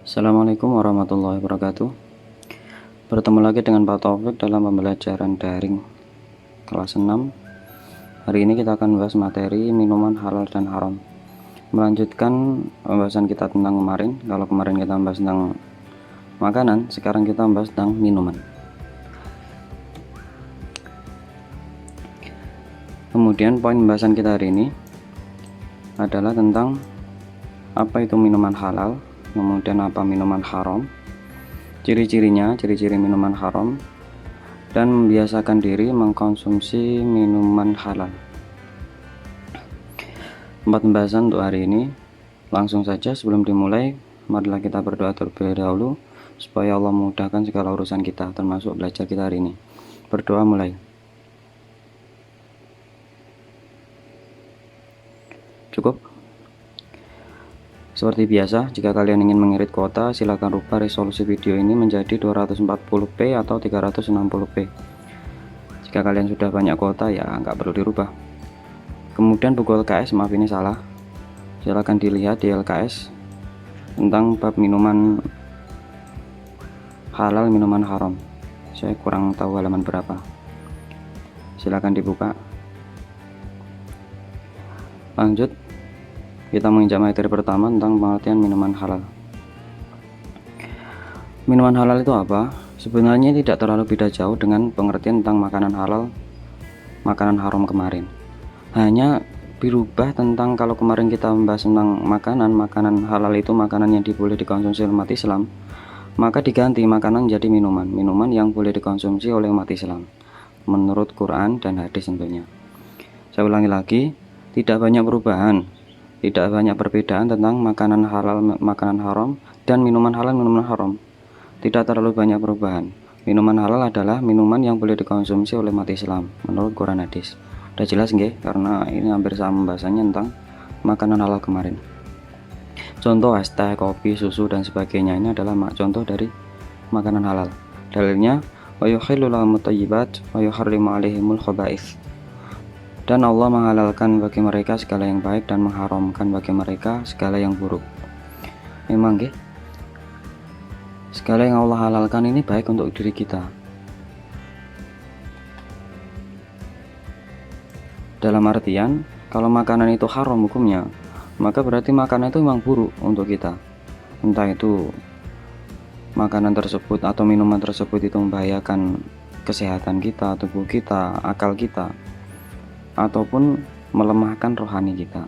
Assalamualaikum warahmatullahi wabarakatuh. Bertemu lagi dengan Pak Taufik dalam pembelajaran daring kelas 6. Hari ini kita akan membahas materi minuman halal dan haram. Melanjutkan pembahasan kita tentang kemarin. Kalau kemarin kita membahas tentang makanan, sekarang kita membahas tentang minuman. Kemudian poin pembahasan kita hari ini adalah tentang apa itu minuman halal, kemudian apa minuman haram, ciri-cirinya, ciri-ciri minuman haram, dan membiasakan diri mengkonsumsi minuman halal. 4 pembahasan untuk hari ini. Langsung saja sebelum dimulai, marilah kita berdoa terlebih dahulu supaya Allah memudahkan segala urusan kita, termasuk belajar kita hari ini. Berdoa mulai. Cukup? Seperti biasa, jika kalian ingin mengirit kuota, silakan rubah resolusi video ini menjadi 240p atau 360p. Jika kalian sudah banyak kuota, ya nggak perlu dirubah. Kemudian buku LKS, maaf ini salah. Silakan dilihat di LKS tentang bab minuman halal, minuman haram. Saya kurang tahu halaman berapa. Silakan dibuka. Lanjut. Kita menginjak materi pertama tentang pengertian minuman halal. Minuman halal itu apa? Sebenarnya tidak terlalu beda jauh dengan pengertian tentang makanan halal, makanan haram kemarin. Hanya berubah tentang kalau kemarin kita membahas tentang makanan halal itu makanan yang boleh dikonsumsi oleh umat Islam, maka diganti makanan jadi minuman yang boleh dikonsumsi oleh umat Islam menurut Quran dan hadis tentunya. Saya ulangi lagi, tidak banyak perubahan, tidak banyak perbedaan tentang makanan halal, makanan haram, dan minuman halal, minuman haram. Tidak terlalu banyak perubahan. Minuman halal adalah minuman yang boleh dikonsumsi oleh umat Islam menurut Quran hadis. Udah jelas nggih? Karena ini hampir sama pembahasannya tentang makanan halal kemarin. Contoh es teh, kopi, susu, dan sebagainya ini adalah contoh dari makanan halal. Dalilnya, wa yuhillu lahumut thayyibat wa yuharrimu 'alaihimul khaba'its. Dan Allah menghalalkan bagi mereka segala yang baik dan mengharamkan bagi mereka segala yang buruk. Memang nggih, segala yang Allah halalkan ini baik untuk diri kita. Dalam artian, kalau makanan itu haram hukumnya, maka berarti makanan itu memang buruk untuk kita. Entah itu makanan tersebut atau minuman tersebut itu membahayakan kesehatan kita, tubuh kita, akal kita, ataupun melemahkan rohani kita.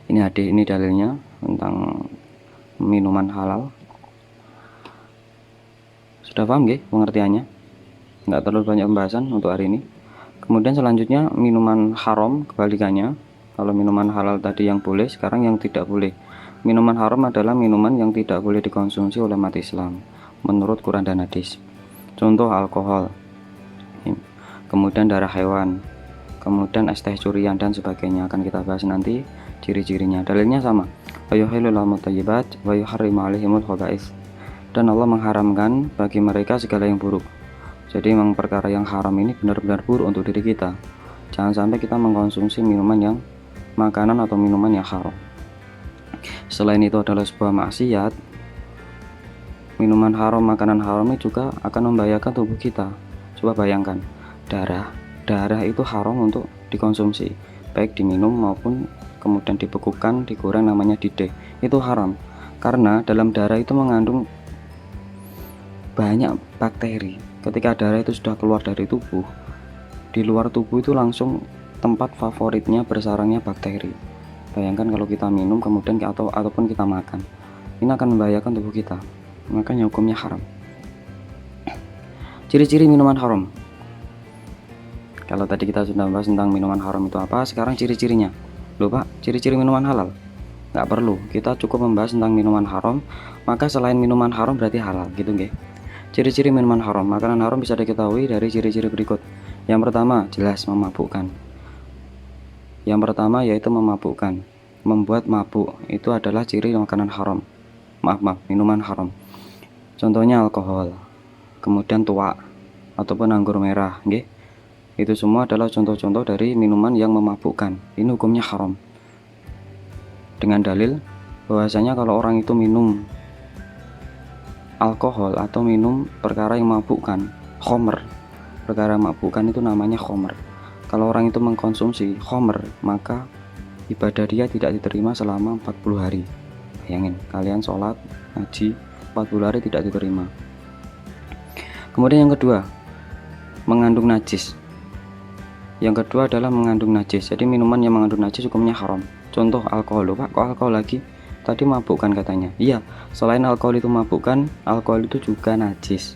Ini dalilnya tentang minuman halal. Sudah paham nggih pengertiannya? Nggak terlalu banyak pembahasan untuk hari ini. Kemudian selanjutnya minuman haram, kebalikannya. Kalau minuman halal tadi yang boleh, sekarang yang tidak boleh. Minuman haram adalah minuman yang tidak boleh dikonsumsi oleh umat Islam menurut Quran dan hadis. Contoh alkohol, kemudian darah hewan, kemudian es teh curian dan sebagainya, akan kita bahas nanti ciri-cirinya. Dalilnya sama, wa yuhillu lahumut thayyibat wa yuharrimu 'alaihimul khaba'its. Dan Allah mengharamkan bagi mereka segala yang buruk. Jadi memang perkara yang haram ini benar-benar buruk untuk diri kita. Jangan sampai kita mengkonsumsi makanan atau minuman yang haram. Selain itu adalah sebuah maksiat. Minuman haram, makanan haram ini juga akan membahayakan tubuh kita. Coba bayangkan, darah itu haram untuk dikonsumsi, baik diminum maupun kemudian dibekukan, digoreng, namanya dideh. Itu haram karena dalam darah itu mengandung banyak bakteri. Ketika darah itu sudah keluar dari tubuh, di luar tubuh itu langsung tempat favoritnya bersarangnya bakteri. Bayangkan kalau kita minum kemudian ataupun kita makan, ini akan membahayakan tubuh kita, makanya hukumnya haram. Ciri-ciri minuman haram. Kalau tadi kita sudah bahas tentang minuman haram itu apa, sekarang ciri-cirinya. Loh Pak, ciri-ciri minuman halal? Nggak perlu, kita cukup membahas tentang minuman haram, maka selain minuman haram berarti halal, gitu nggih. Ciri-ciri minuman haram, makanan haram bisa diketahui dari ciri-ciri berikut. Yang pertama, jelas memabukkan. Yang pertama yaitu memabukkan, membuat mabuk, itu adalah ciri makanan haram. Minuman haram. Contohnya alkohol, kemudian tuak, ataupun anggur merah, nggih. Itu semua adalah contoh-contoh dari minuman yang memabukkan. Ini hukumnya haram. Dengan dalil bahwasanya kalau orang itu minum alkohol atau minum perkara yang memabukkan, khomer. Perkara memabukkan itu namanya khomer. Kalau orang itu mengkonsumsi khomer, maka ibadah dia tidak diterima selama 40 hari. Bayangin, kalian sholat, ngaji, 40 hari tidak diterima. Kemudian yang kedua, mengandung najis. Yang kedua adalah mengandung najis. Jadi minuman yang mengandung najis hukumnya haram. Contoh alkohol. Loh Pak, kok alkohol lagi? Tadi mabukkan katanya. Iya, selain alkohol itu mabukkan, alkohol itu juga najis.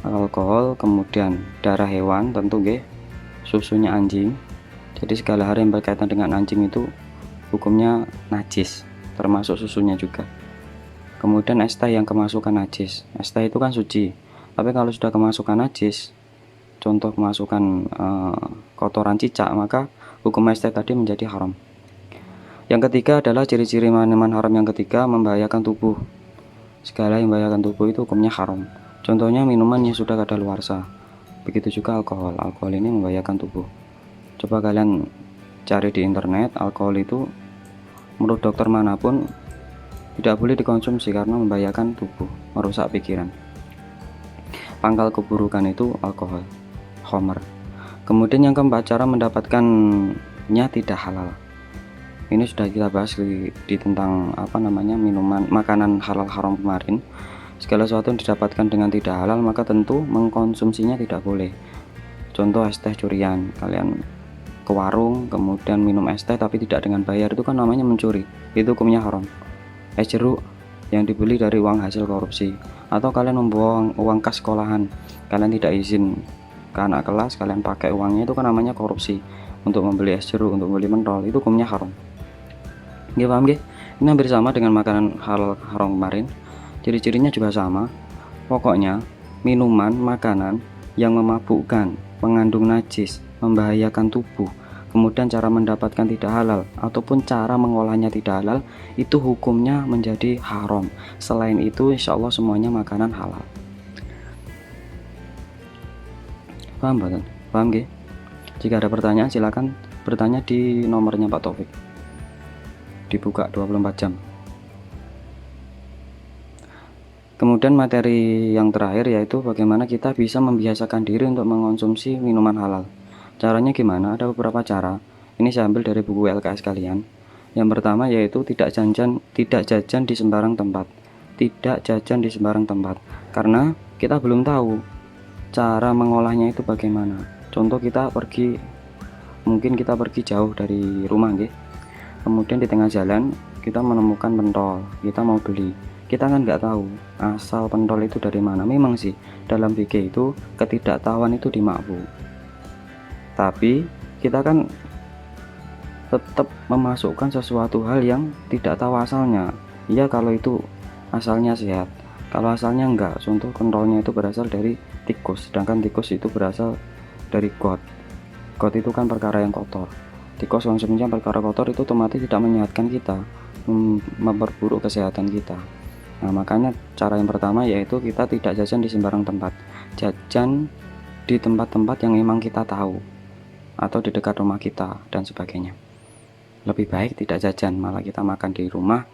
Alkohol, kemudian darah hewan, tentu nggih, susunya anjing. Jadi segala hal yang berkaitan dengan anjing itu hukumnya najis, termasuk susunya juga. Kemudian es teh yang kemasukan najis. Es teh itu kan suci. Tapi kalau sudah kemasukan najis, contoh kemasukan kotoran cicak, maka hukum es teh tadi menjadi haram. Yang ketiga adalah ciri-ciri minuman haram yang ketiga, membahayakan tubuh. Segala yang membahayakan tubuh itu hukumnya haram. Contohnya minuman yang sudah kadaluarsa. Begitu juga alkohol. Alkohol ini membahayakan tubuh. Coba kalian cari di internet, alkohol itu menurut dokter manapun tidak boleh dikonsumsi karena membahayakan tubuh, merusak pikiran. Pangkal keburukan itu alkohol, khomer. Kemudian yang keempat, cara mendapatkannya tidak halal. Ini sudah kita bahas di tentang minuman, makanan halal haram kemarin. Segala sesuatu yang didapatkan dengan tidak halal maka tentu mengkonsumsinya tidak boleh. Contoh es teh curian, kalian ke warung kemudian minum es teh tapi tidak dengan bayar, itu kan namanya mencuri, itu hukumnya haram. Es jeruk yang dibeli dari uang hasil korupsi, atau kalian membawa uang kas sekolahan, kalian tidak izin ke anak kelas, kalian pakai uangnya, itu kan namanya korupsi. Untuk membeli es jeruk, untuk membeli mentol, itu hukumnya haram. Nggih, paham nggih? Ini hampir sama dengan makanan halal haram kemarin. Ciri-cirinya juga sama. Pokoknya minuman, makanan yang memabukkan, mengandung najis, membahayakan tubuh, kemudian cara mendapatkan tidak halal ataupun cara mengolahnya tidak halal, itu hukumnya menjadi haram. Selain itu insya Allah semuanya makanan halal. Paham betul? Paham nggih? Jika ada pertanyaan silakan bertanya di nomornya Pak Taufik. Dibuka 24 jam. Kemudian materi yang terakhir yaitu bagaimana kita bisa membiasakan diri untuk mengonsumsi minuman halal. Caranya gimana? Ada beberapa cara. Ini saya ambil dari buku LKS kalian. Yang pertama yaitu tidak jajan di sembarang tempat. Tidak jajan di sembarang tempat. Karena kita belum tahu cara mengolahnya itu bagaimana. Contoh mungkin kita pergi jauh dari rumah nggih. Kemudian di tengah jalan kita menemukan pentol, kita mau beli. Kita kan nggak tahu asal pentol itu dari mana. Memang sih dalam fikih itu ketidaktahuan itu dimakfu. Tapi kita kan tetap memasukkan sesuatu hal yang tidak tahu asalnya. Iya kalau itu asalnya sehat. Kalau asalnya enggak, contoh pentolnya itu berasal dari tikus, sedangkan tikus itu berasal dari got. Got itu kan perkara yang kotor. Tikus konsumsinya perkara kotor itu otomatis tidak menyehatkan kita, memperburuk kesehatan kita. Nah makanya cara yang pertama yaitu kita tidak jajan di sembarang tempat. Jajan di tempat-tempat yang memang kita tahu, atau di dekat rumah kita dan sebagainya. Lebih baik tidak jajan, malah kita makan di rumah,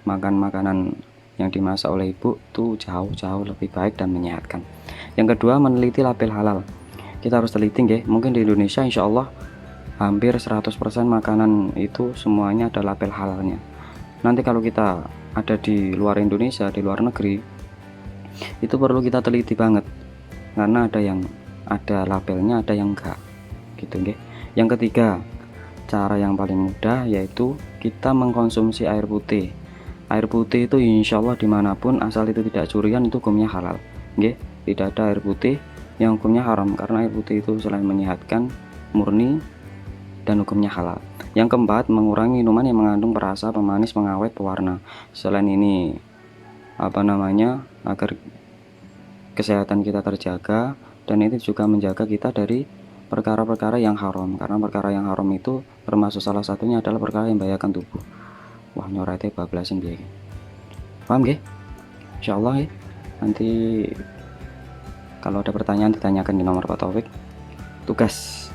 makan makanan yang dimasak oleh ibu itu jauh-jauh lebih baik dan menyehatkan. Yang kedua, meneliti label halal. Kita harus teliti nggih. Mungkin di Indonesia insya Allah hampir 100% makanan itu semuanya ada label halalnya. Nanti kalau kita ada di luar Indonesia, di luar negeri, itu perlu kita teliti banget, karena ada labelnya, ada yang enggak gitu nggih. Yang ketiga, cara yang paling mudah yaitu kita mengkonsumsi air putih. Air putih itu insya Allah dimanapun asal itu tidak curian itu hukumnya halal nggih. Tidak ada air putih yang hukumnya haram, karena air putih itu selain menyehatkan, murni, dan hukumnya halal. Yang keempat, mengurangi minuman yang mengandung perasa, pemanis, pengawet, pewarna. Selain ini agar kesehatan kita terjaga, dan itu juga menjaga kita dari perkara-perkara yang haram, karena perkara yang haram itu termasuk salah satunya adalah perkara yang membahayakan tubuh. Wah nyorete bablasan piye. Paham nggih? Insyaallah ya. Nanti kalau ada pertanyaan ditanyakan di nomor Pak Taufik. Tugas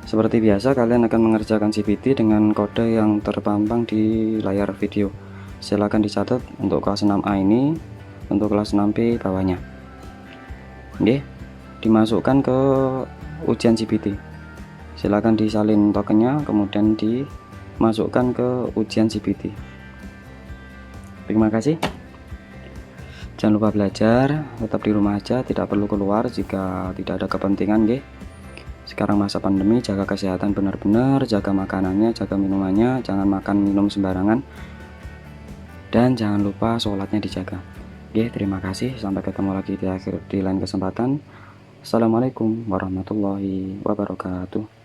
seperti biasa, kalian akan mengerjakan CPT dengan kode yang terpampang di layar video. Silakan dicatat untuk kelas 6A ini untuk kelas 6B bawahnya. Oke, dimasukkan ke ujian CBT. Silakan disalin tokennya, kemudian dimasukkan ke ujian CBT. Terima kasih. Jangan lupa belajar, tetap di rumah aja, tidak perlu keluar jika tidak ada kepentingan, nggih. Sekarang masa pandemi, jaga kesehatan benar-benar, jaga makanannya, jaga minumannya, jangan makan minum sembarangan. Dan jangan lupa sholatnya dijaga. Oke, terima kasih. Sampai ketemu lagi di lain kesempatan. Assalamualaikum warahmatullahi wabarakatuh.